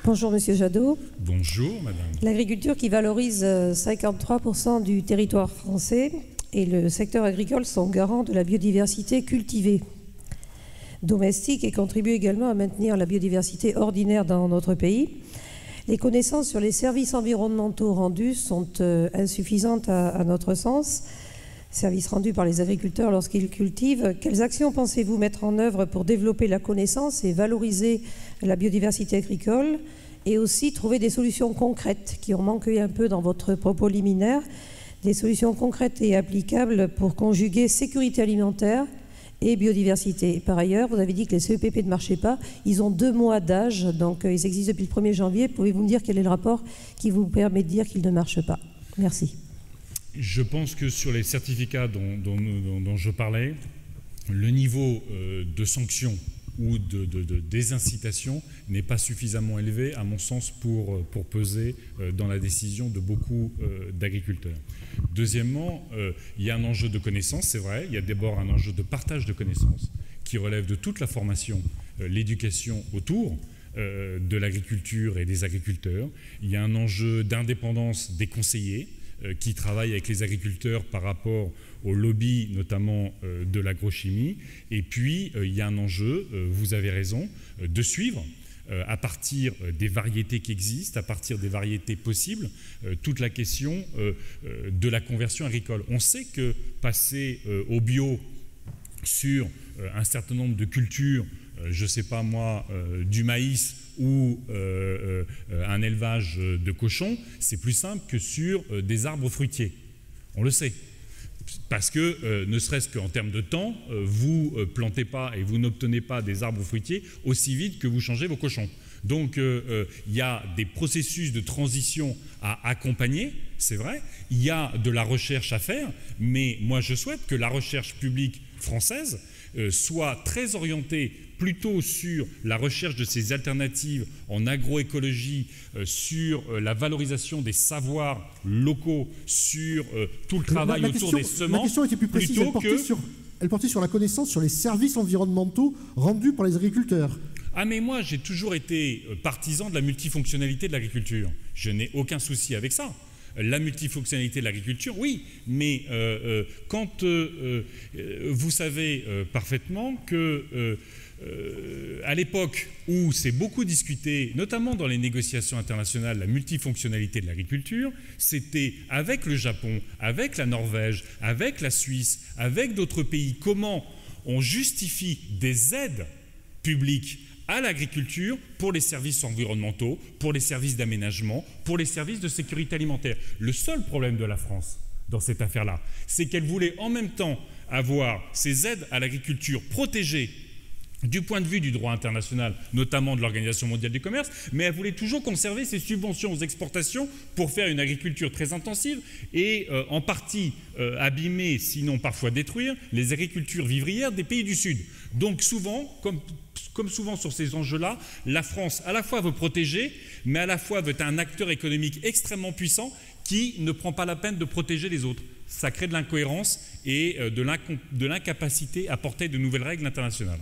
Bonjour Monsieur Jadot. Bonjour Madame. L'agriculture qui valorise 53% du territoire français et le secteur agricole sont garants de la biodiversité cultivée domestique et contribuent également à maintenir la biodiversité ordinaire dans notre pays. Les connaissances sur les services environnementaux rendus sont insuffisantes à notre sens. Services rendus par les agriculteurs lorsqu'ils cultivent. Quelles actions pensez-vous mettre en œuvre pour développer la connaissance et valoriser la biodiversité agricole et aussi trouver des solutions concrètes qui ont manqué un peu dans votre propos liminaire, des solutions concrètes et applicables pour conjuguer sécurité alimentaire et biodiversité. Par ailleurs, vous avez dit que les CEPP ne marchaient pas. Ils ont 2 mois d'âge, donc ils existent depuis le 1er janvier. Pouvez-vous me dire quel est le rapport qui vous permet de dire qu'ils ne marchent pas? Merci. Je pense que sur les certificats dont je parlais, le niveau de sanction ou de désincitation n'est pas suffisamment élevé, à mon sens, pour peser dans la décision de beaucoup d'agriculteurs. Deuxièmement, il y a un enjeu de connaissance, c'est vrai, il y a d'abord un enjeu de partage de connaissances qui relève de toute la formation, l'éducation autour de l'agriculture et des agriculteurs. Il y a un enjeu d'indépendance des conseillers qui travaillent avec les agriculteurs par rapport au lobby, notamment de l'agrochimie. Et puis, il y a un enjeu, vous avez raison, de suivre, à partir des variétés qui existent, à partir des variétés possibles, toute la question de la conversion agricole. On sait que passer au bio sur un certain nombre de cultures, je ne sais pas moi, du maïs ou un élevage de cochons, c'est plus simple que sur des arbres fruitiers. On le sait. Parce que, ne serait-ce qu'en termes de temps, vous ne plantez pas et vous n'obtenez pas des arbres fruitiers aussi vite que vous changez vos cochons. Donc, il y a des processus de transition à accompagner, c'est vrai. Il y a de la recherche à faire, mais moi, je souhaite que la recherche publique française soit très orientée plutôt sur la recherche de ces alternatives en agroécologie, sur la valorisation des savoirs locaux, sur tout le travail autour des semences. La question était plus précise, elle portait sur la connaissance sur les services environnementaux rendus par les agriculteurs. Ah mais moi j'ai toujours été partisan de la multifonctionnalité de l'agriculture. Je n'ai aucun souci avec ça. La multifonctionnalité de l'agriculture, oui, mais quand vous savez parfaitement que à l'époque où c'est beaucoup discuté, notamment dans les négociations internationales, la multifonctionnalité de l'agriculture, c'était avec le Japon, avec la Norvège, avec la Suisse, avec d'autres pays, comment on justifie des aides publiques à l'agriculture pour les services environnementaux, pour les services d'aménagement, pour les services de sécurité alimentaire. Le seul problème de la France dans cette affaire-là, c'est qu'elle voulait en même temps avoir ces aides à l'agriculture protégées du point de vue du droit international, notamment de l'Organisation mondiale du commerce, mais elle voulait toujours conserver ses subventions aux exportations pour faire une agriculture très intensive et en partie abîmer, sinon parfois détruire, les agricultures vivrières des pays du Sud. Donc souvent, comme souvent sur ces enjeux-là, la France à la fois veut protéger, mais à la fois veut être un acteur économique extrêmement puissant qui ne prend pas la peine de protéger les autres. Ça crée de l'incohérence et de l'incapacité à porter de nouvelles règles internationales.